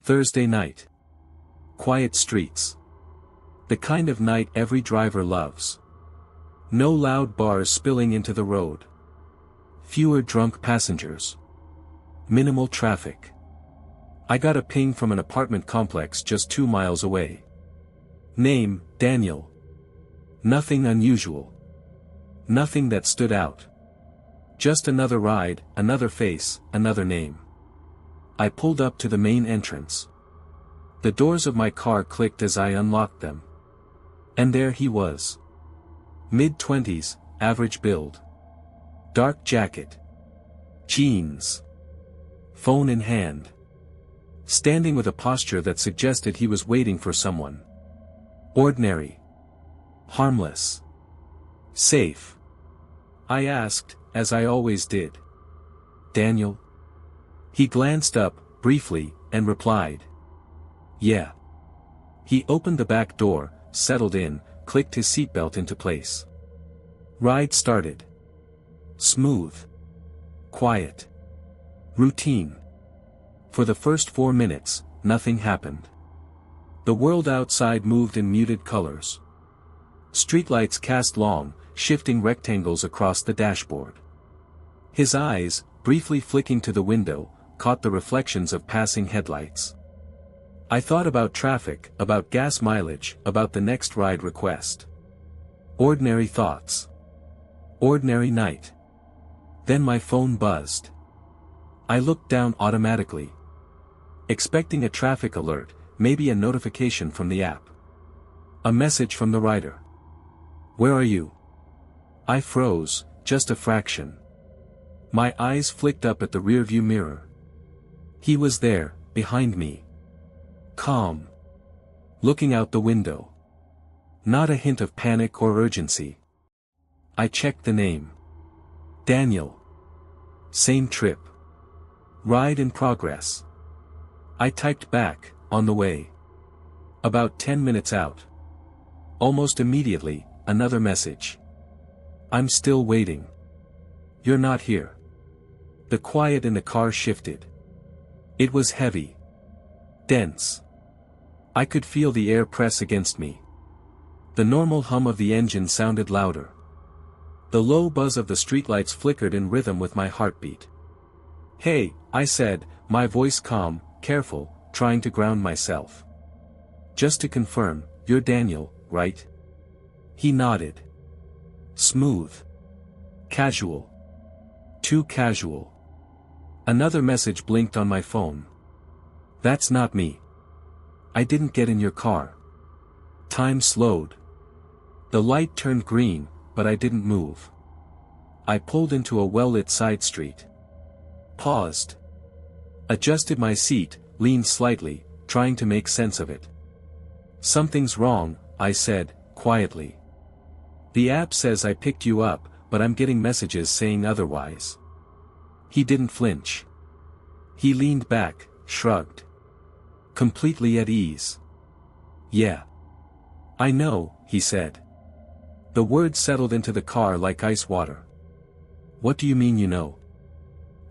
Thursday night. Quiet streets. The kind of night every driver loves. No loud bars spilling into the road. Fewer drunk passengers. Minimal traffic. I got a ping from an apartment complex just 2 miles away. Name, Daniel. Nothing unusual. Nothing that stood out. Just another ride, another face, another name. I pulled up to the main entrance. The doors of my car clicked as I unlocked them. And there he was. Mid-20s, average build. Dark jacket. Jeans. Phone in hand. Standing with a posture that suggested he was waiting for someone. Ordinary. Harmless. Safe. I asked, as I always did. Daniel? He glanced up, briefly, and replied. Yeah. He opened the back door, settled in, clicked his seatbelt into place. Ride started. Smooth. Quiet. Routine. For the first 4 minutes, nothing happened. The world outside moved in muted colors. Streetlights cast long, shifting rectangles across the dashboard. His eyes, briefly flicking to the window, caught the reflections of passing headlights. I thought about traffic, about gas mileage, about the next ride request. Ordinary thoughts. Ordinary night. Then my phone buzzed. I looked down automatically. Expecting a traffic alert, maybe a notification from the app. A message from the rider. Where are you? I froze, just a fraction. My eyes flicked up at the rearview mirror. He was there, behind me. Calm. Looking out the window. Not a hint of panic or urgency. I checked the name. Daniel. Same trip. Ride in progress. I typed back, on the way. About 10 minutes out. Almost immediately, another message. I'm still waiting. You're not here. The quiet in the car shifted. It was heavy. Dense. I could feel the air press against me. The normal hum of the engine sounded louder. The low buzz of the streetlights flickered in rhythm with my heartbeat. Hey, I said, my voice calm, careful, trying to ground myself. Just to confirm, you're Daniel, right? He nodded. Smooth. Casual. Too casual. Another message blinked on my phone. That's not me. I didn't get in your car. Time slowed. The light turned green, but I didn't move. I pulled into a well-lit side street. Paused. Adjusted my seat, leaned slightly, trying to make sense of it. Something's wrong, I said, quietly. The app says I picked you up, but I'm getting messages saying otherwise. He didn't flinch. He leaned back, shrugged. Completely at ease. Yeah. I know, he said. The words settled into the car like ice water. What do you mean you know?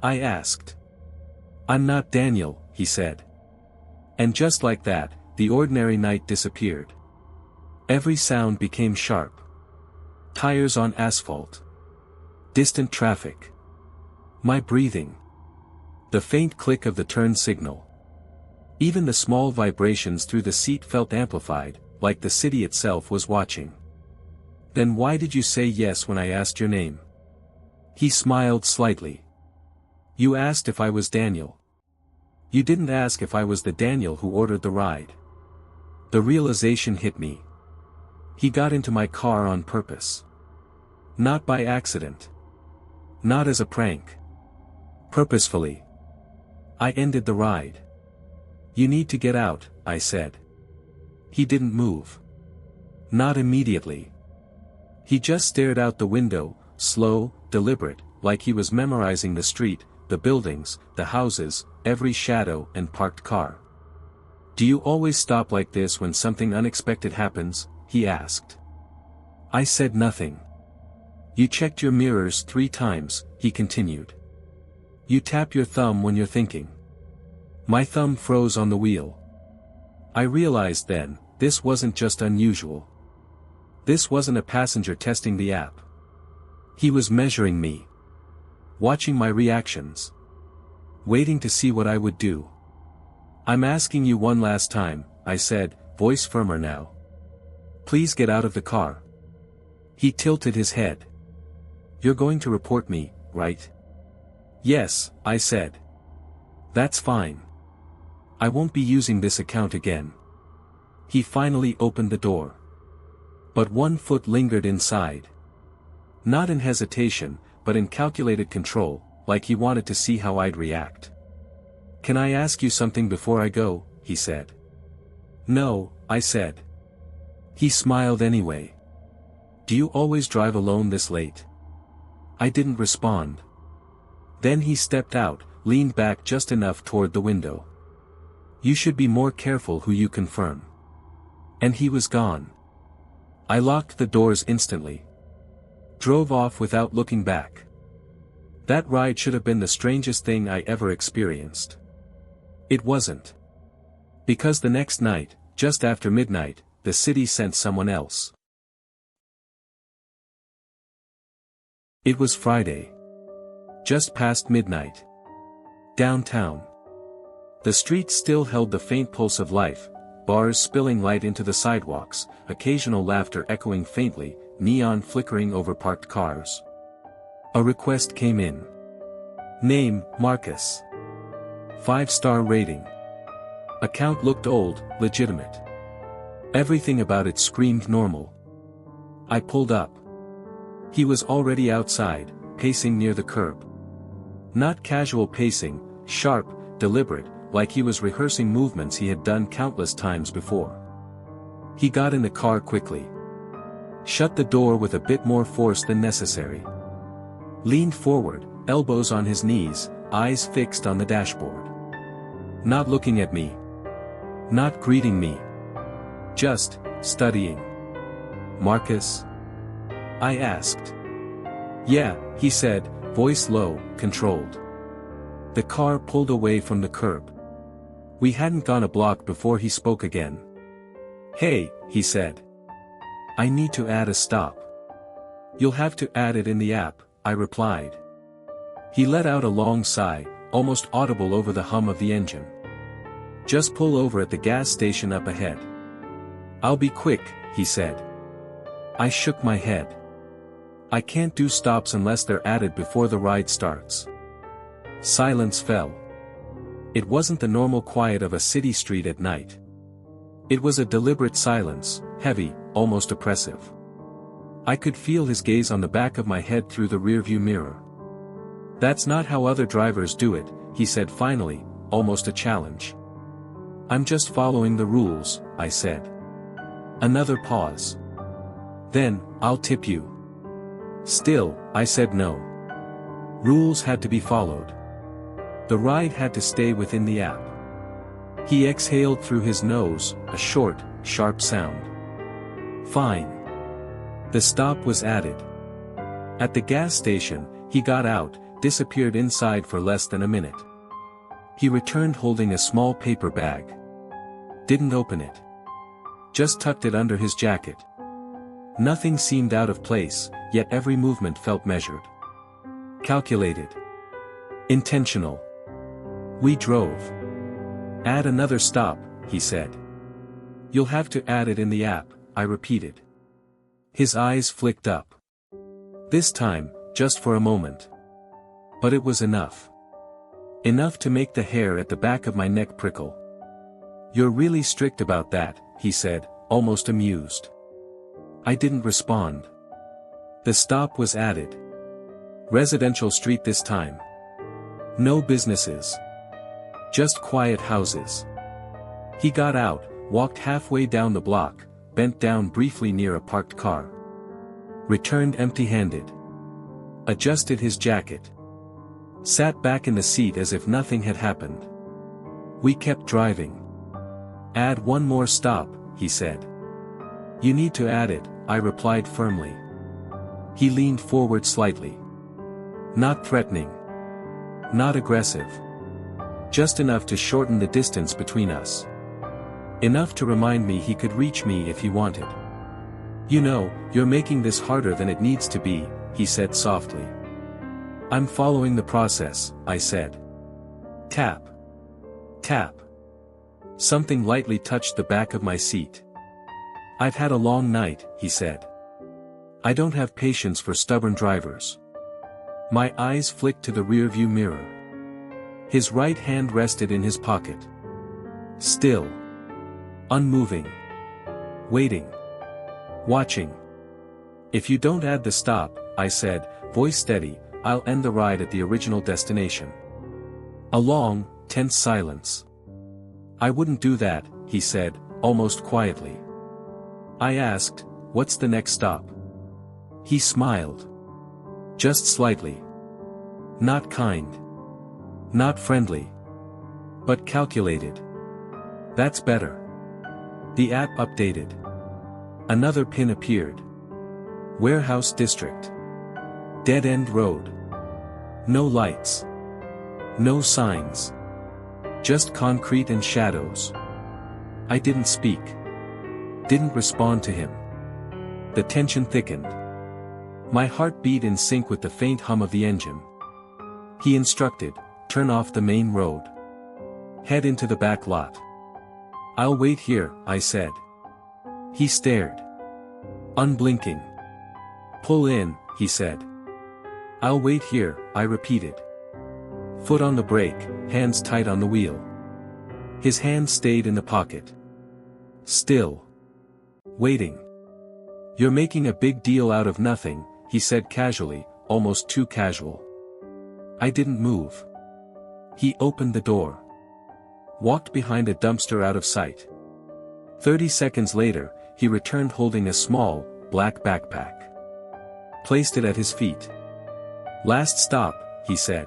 I asked. I'm not Daniel, he said. And just like that, the ordinary night disappeared. Every sound became sharp. Tires on asphalt. Distant traffic. My breathing. The faint click of the turn signal. Even the small vibrations through the seat felt amplified, like the city itself was watching. Then why did you say yes when I asked your name? He smiled slightly. You asked if I was Daniel. You didn't ask if I was the Daniel who ordered the ride. The realization hit me. He got into my car on purpose. Not by accident. Not as a prank. Purposefully. I ended the ride. You need to get out, I said. He didn't move. Not immediately. He just stared out the window, slow, deliberate, like he was memorizing the street, the buildings, the houses, every shadow and parked car. Do you always stop like this when something unexpected happens? He asked. I said nothing. You checked your mirrors 3 times, he continued. You tap your thumb when you're thinking. My thumb froze on the wheel. I realized then, this wasn't just unusual. This wasn't a passenger testing the app. He was measuring me. Watching my reactions. Waiting to see what I would do. "I'm asking you one last time," I said, voice firmer now. "Please get out of the car." He tilted his head. "You're going to report me, right?" "Yes," I said. "That's fine. I won't be using this account again." He finally opened the door. But one foot lingered inside. Not in hesitation, but in calculated control, like he wanted to see how I'd react. "Can I ask you something before I go?" he said. "No," I said. He smiled anyway. "Do you always drive alone this late?" I didn't respond. Then he stepped out, leaned back just enough toward the window. "You should be more careful who you confirm." And he was gone. I locked the doors instantly. Drove off without looking back. That ride should have been the strangest thing I ever experienced. It wasn't. Because the next night, just after midnight, the city sent someone else. It was Friday. Just past midnight. Downtown. The streets still held the faint pulse of life, bars spilling light into the sidewalks, occasional laughter echoing faintly, neon flickering over parked cars. A request came in. Name, Marcus. 5-star rating. Account looked old, legitimate. Everything about it screamed normal. I pulled up. He was already outside, pacing near the curb. Not casual pacing, sharp, deliberate, like he was rehearsing movements he had done countless times before. He got in the car quickly. Shut the door with a bit more force than necessary. Leaned forward, elbows on his knees, eyes fixed on the dashboard. Not looking at me. Not greeting me. Just, studying. "Marcus?" I asked. "Yeah," he said, voice low, controlled. The car pulled away from the curb. We hadn't gone a block before he spoke again. "Hey," he said. "I need to add a stop." "You'll have to add it in the app," I replied. He let out a long sigh, almost audible over the hum of the engine. "Just pull over at the gas station up ahead." "I'll be quick," he said. I shook my head. I can't do stops unless they're added before the ride starts. Silence fell. It wasn't the normal quiet of a city street at night. It was a deliberate silence, heavy, almost oppressive. I could feel his gaze on the back of my head through the rearview mirror. "That's not how other drivers do it," he said finally, almost a challenge. "I'm just following the rules," I said. Another pause. "Then, I'll tip you." Still, I said no. Rules had to be followed. The ride had to stay within the app. He exhaled through his nose, a short, sharp sound. "Fine." The stop was added. At the gas station, he got out, disappeared inside for less than a minute. He returned holding a small paper bag. Didn't open it. Just tucked it under his jacket. Nothing seemed out of place, yet every movement felt measured. Calculated. Intentional. We drove. "Add another stop," he said. "You'll have to add it in the app," I repeated. His eyes flicked up. This time, just for a moment. But it was enough. Enough to make the hair at the back of my neck prickle. "You're really strict about that," he said, almost amused. I didn't respond. The stop was added. Residential street this time. No businesses. Just quiet houses. He got out, walked halfway down the block, bent down briefly near a parked car. Returned empty-handed. Adjusted his jacket. Sat back in the seat as if nothing had happened. We kept driving. "Add one more stop," he said. "You need to add it," I replied firmly. He leaned forward slightly. Not threatening. Not aggressive. Just enough to shorten the distance between us. Enough to remind me he could reach me if he wanted. "You know, you're making this harder than it needs to be," he said softly. "I'm following the process," I said. Tap. Tap. Something lightly touched the back of my seat. "I've had a long night," he said. "I don't have patience for stubborn drivers." My eyes flicked to the rearview mirror. His right hand rested in his pocket. Still. Unmoving. Waiting. Watching. "If you don't add the stop," I said, voice steady, "I'll end the ride at the original destination." A long, tense silence. "I wouldn't do that," he said, almost quietly. I asked, "What's the next stop?" He smiled. Just slightly. Not kind. Not friendly. But calculated. "That's better." The app updated. Another pin appeared. Warehouse District. Dead-end road. No lights. No signs. Just concrete and shadows. I didn't speak. Didn't respond to him. The tension thickened. My heart beat in sync with the faint hum of the engine. He instructed, "Turn off the main road. Head into the back lot." "I'll wait here," I said. He stared. Unblinking. "Pull in," he said. "I'll wait here," I repeated. Foot on the brake, hands tight on the wheel. His hand stayed in the pocket. Still. Waiting. "You're making a big deal out of nothing," he said casually, almost too casual. I didn't move. He opened the door. Walked behind a dumpster out of sight. 30 seconds later, he returned holding a small, black backpack. Placed it at his feet. "Last stop," he said.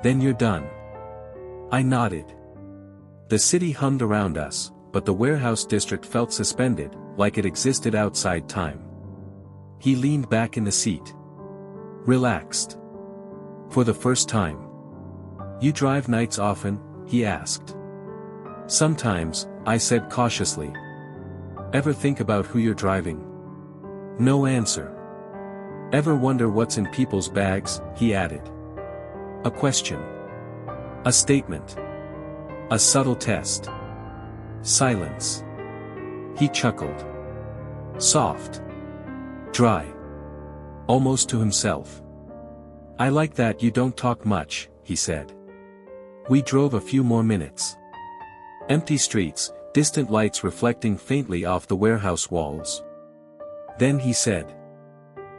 "Then you're done." I nodded. The city hummed around us, but the warehouse district felt suspended, like it existed outside time. He leaned back in the seat. Relaxed. For the first time. "You drive nights often?" he asked. "Sometimes," I said cautiously. "Ever think about who you're driving?" No answer. "Ever wonder what's in people's bags?" he added. A question. A statement. A subtle test. Silence. He chuckled. Soft. Dry. Almost to himself. "I like that you don't talk much," he said. We drove a few more minutes. Empty streets, distant lights reflecting faintly off the warehouse walls. Then he said.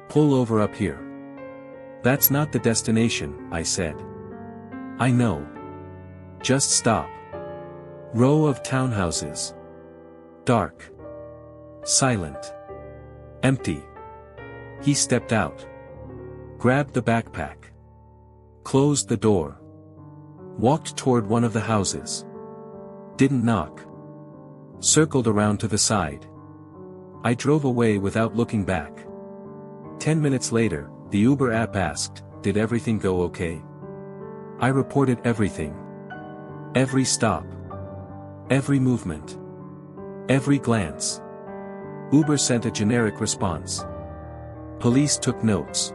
"Pull over up here." "That's not the destination," I said. "I know. Just stop." Row of townhouses. Dark. Silent. Empty. He stepped out. Grabbed the backpack. Closed the door. Walked toward one of the houses. Didn't knock. Circled around to the side. I drove away without looking back. 10 minutes later, the Uber app asked, "Did everything go okay?" I reported everything. Every stop. Every movement. Every glance. Uber sent a generic response. Police took notes.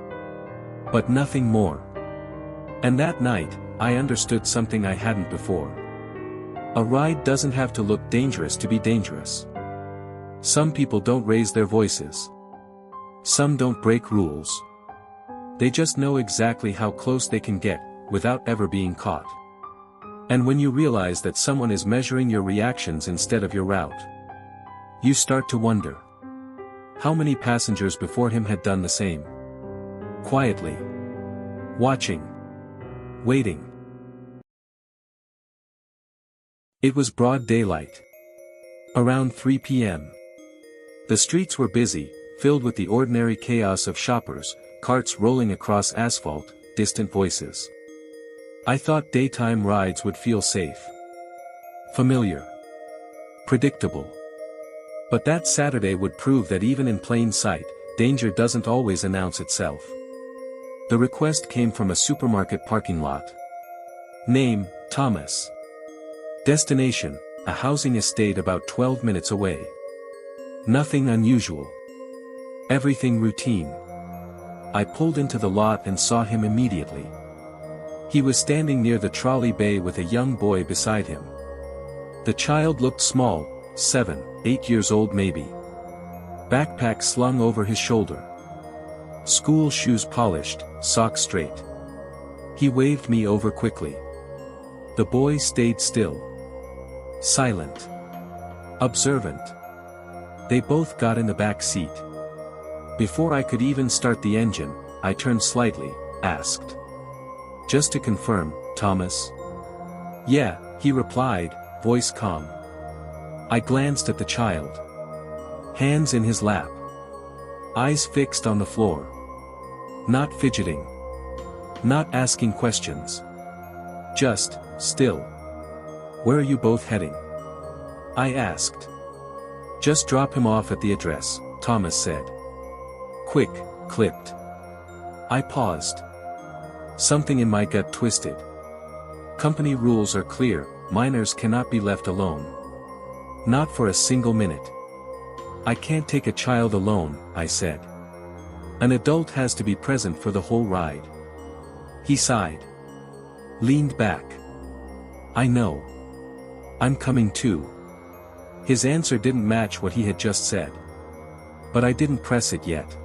But nothing more. And that night, I understood something I hadn't before. A ride doesn't have to look dangerous to be dangerous. Some people don't raise their voices. Some don't break rules. They just know exactly how close they can get, without ever being caught. And when you realize that someone is measuring your reactions instead of your route, you start to wonder. How many passengers before him had done the same? Quietly. Watching. Waiting. It was broad daylight. Around 3 p.m. The streets were busy, filled with the ordinary chaos of shoppers, carts rolling across asphalt, distant voices. I thought daytime rides would feel safe. Familiar. Predictable. But that Saturday would prove that even in plain sight, danger doesn't always announce itself. The request came from a supermarket parking lot. Name, Thomas. Destination, a housing estate about 12 minutes away. Nothing unusual. Everything routine. I pulled into the lot and saw him immediately. He was standing near the trolley bay with a young boy beside him. The child looked small, 7, 8 years old maybe. Backpack slung over his shoulder. School shoes polished, socks straight. He waved me over quickly. The boy stayed still. Silent. Observant. They both got in the back seat. Before I could even start the engine, I turned slightly, asked. "Just to confirm, Thomas?" "Yeah," he replied, voice calm. I glanced at the child. Hands in his lap. Eyes fixed on the floor. Not fidgeting. Not asking questions. Just, still. "Where are you both heading?" I asked. "Just drop him off at the address," Thomas said. Quick, clipped. I paused. Something in my gut twisted. Company rules are clear, minors cannot be left alone. Not for a single minute. "I can't take a child alone," I said. "An adult has to be present for the whole ride." He sighed. Leaned back. "I know. I'm coming too." His answer didn't match what he had just said. But I didn't press it yet.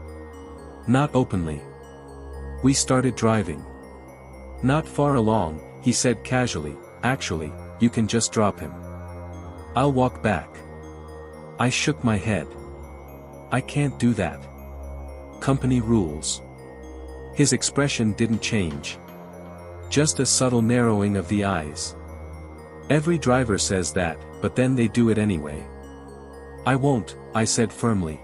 Not openly. We started driving. Not far along, he said casually, "Actually, you can just drop him. I'll walk back." I shook my head. "I can't do that. Company rules." His expression didn't change. Just a subtle narrowing of the eyes. "Every driver says that, but then they do it anyway." "I won't," I said firmly.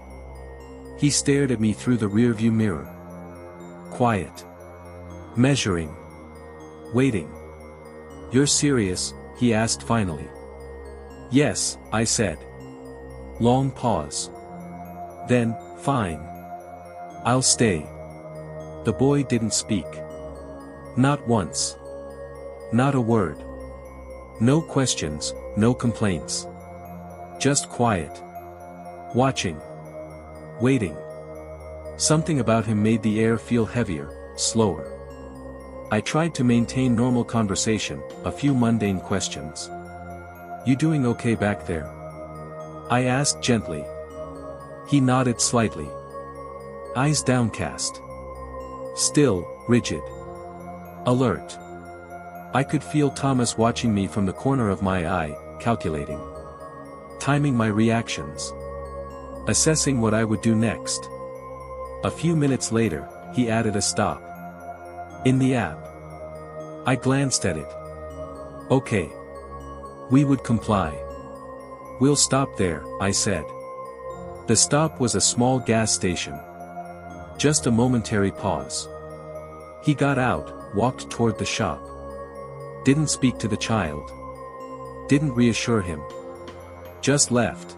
He stared at me through the rearview mirror. Quiet. Measuring. Waiting. "You're serious?" he asked finally. "Yes," I said. Long pause. Then, "Fine. I'll stay." The boy didn't speak. Not once. Not a word. No questions, no complaints. Just quiet. Watching. Waiting. Something about him made the air feel heavier, slower. I tried to maintain normal conversation, a few mundane questions. "You doing okay back there?" I asked gently. He nodded slightly. Eyes downcast. Still, rigid. Alert. I could feel Thomas watching me from the corner of my eye, calculating. Timing my reactions. Assessing what I would do next. A few minutes later, he added a stop. "In the app." I glanced at it. "Okay." We would comply. "We'll stop there," I said. The stop was a small gas station. Just a momentary pause. He got out, walked toward the shop. Didn't speak to the child. Didn't reassure him. Just left.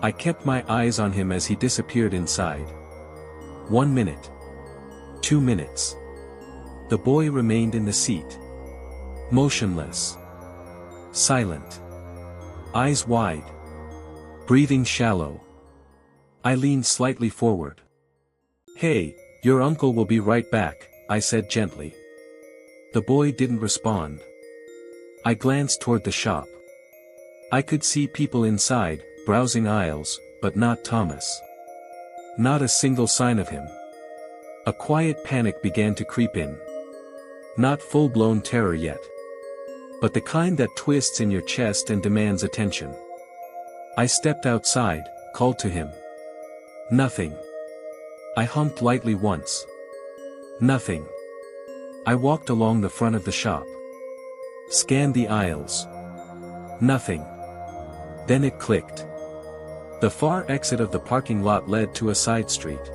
I kept my eyes on him as he disappeared inside. 1 minute. 2 minutes. The boy remained in the seat. Motionless. Silent. Eyes wide. Breathing shallow. I leaned slightly forward. "Hey, your uncle will be right back," I said gently. The boy didn't respond. I glanced toward the shop. I could see people inside, browsing aisles, but not Thomas. Not a single sign of him. A quiet panic began to creep in. Not full-blown terror yet. But the kind that twists in your chest and demands attention. I stepped outside, called to him. Nothing. I humped lightly once. Nothing. I walked along the front of the shop. Scanned the aisles. Nothing. Then it clicked. The far exit of the parking lot led to a side street.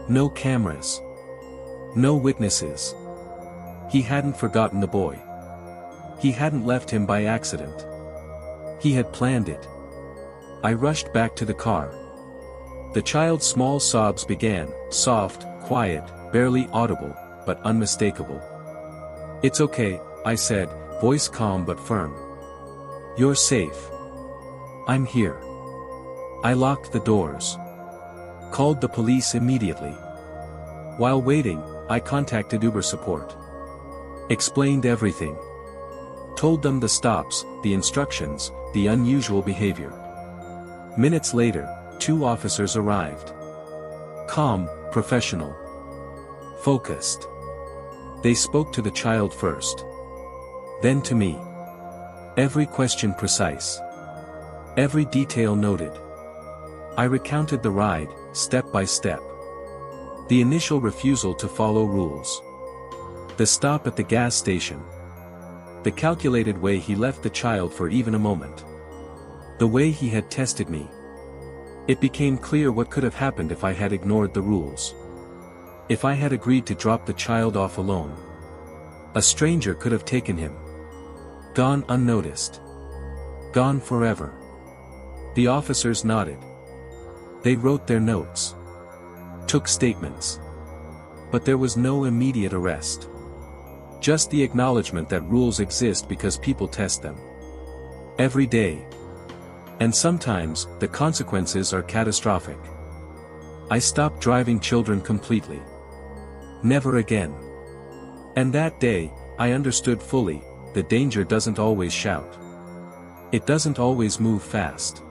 No cameras. No witnesses. He hadn't forgotten the boy. He hadn't left him by accident. He had planned it. I rushed back to the car. The child's small sobs began, soft, quiet, barely audible, but unmistakable. "It's okay," I said, voice calm but firm. "You're safe. I'm here." I locked the doors. Called the police immediately. While waiting, I contacted Uber support. Explained everything. Told them the stops, the instructions, the unusual behavior. Minutes later, 2 officers arrived. Calm, professional. Focused. They spoke to the child first. Then to me. Every question precise. Every detail noted. I recounted the ride, step by step. The initial refusal to follow rules. The stop at the gas station. The calculated way he left the child for even a moment. The way he had tested me. It became clear what could have happened if I had ignored the rules. If I had agreed to drop the child off alone. A stranger could have taken him. Gone unnoticed. Gone forever. The officers nodded. They wrote their notes. Took statements. But there was no immediate arrest. Just the acknowledgement that rules exist because people test them. Every day. And sometimes, the consequences are catastrophic. I stopped driving children completely. Never again. And that day, I understood fully, the danger doesn't always shout. It doesn't always move fast.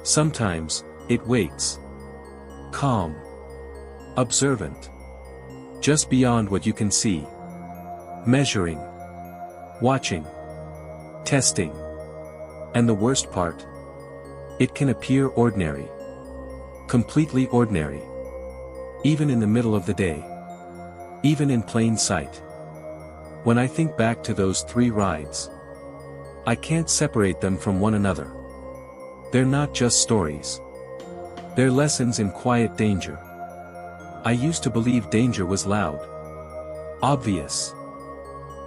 Sometimes, it waits. Calm. Observant. Just beyond what you can see. Measuring. Watching. Testing. And the worst part? It can appear ordinary. Completely ordinary. Even in the middle of the day. Even in plain sight. When I think back to those 3 rides, I can't separate them from one another. They're not just stories. They're lessons in quiet danger. I used to believe danger was loud. Obvious.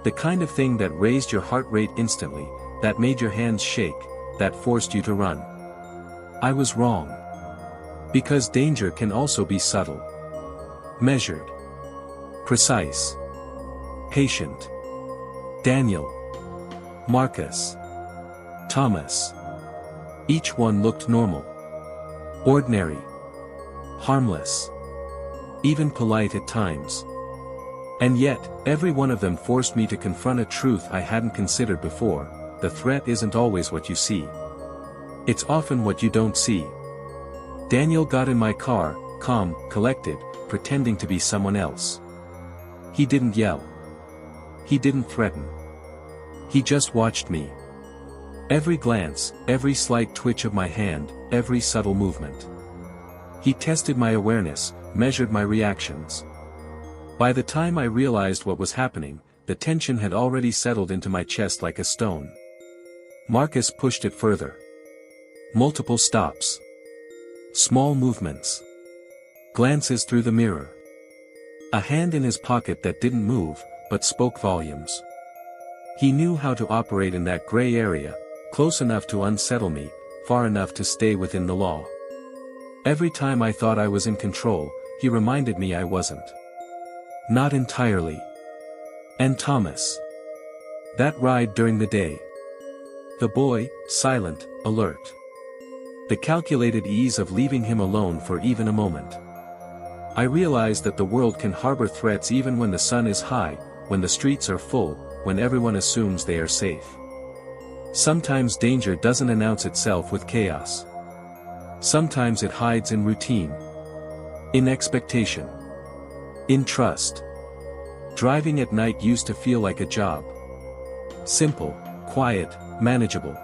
The kind of thing that raised your heart rate instantly, that made your hands shake, that forced you to run. I was wrong. Because danger can also be subtle. Measured. Precise. Patient. Daniel. Marcus. Thomas. Each one looked normal. Ordinary. Harmless. Even polite at times. And yet, every one of them forced me to confront a truth I hadn't considered before: the threat isn't always what you see. It's often what you don't see. Daniel got in my car, calm, collected, pretending to be someone else. He didn't yell. He didn't threaten. He just watched me. Every glance, every slight twitch of my hand, every subtle movement. He tested my awareness, measured my reactions. By the time I realized what was happening, the tension had already settled into my chest like a stone. Marcus pushed it further. Multiple stops. Small movements. Glances through the mirror. A hand in his pocket that didn't move, but spoke volumes. He knew how to operate in that gray area, close enough to unsettle me, far enough to stay within the law. Every time I thought I was in control, he reminded me I wasn't. Not entirely. And Thomas. That ride during the day. The boy, silent, alert. The calculated ease of leaving him alone for even a moment. I realized that the world can harbor threats even when the sun is high, when the streets are full, when everyone assumes they are safe. Sometimes danger doesn't announce itself with chaos. Sometimes it hides in routine. In expectation. In trust. Driving at night used to feel like a job. Simple, quiet, manageable.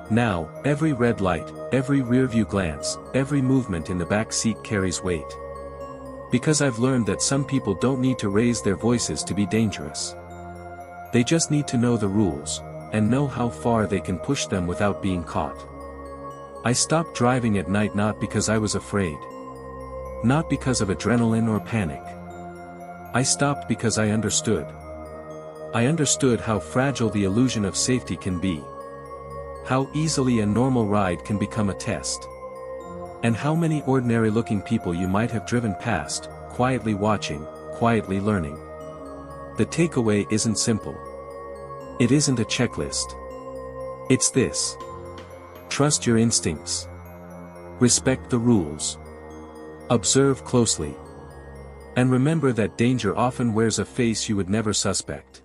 Now, every red light, every rearview glance, every movement in the back seat carries weight. Because I've learned that some people don't need to raise their voices to be dangerous. They just need to know the rules, and know how far they can push them without being caught. I stopped driving at night not because I was afraid. Not because of adrenaline or panic. I stopped because I understood. I understood how fragile the illusion of safety can be. How easily a normal ride can become a test. And how many ordinary-looking people you might have driven past, quietly watching, quietly learning. The takeaway isn't simple. It isn't a checklist. It's this. Trust your instincts. Respect the rules. Observe closely. And remember that danger often wears a face you would never suspect.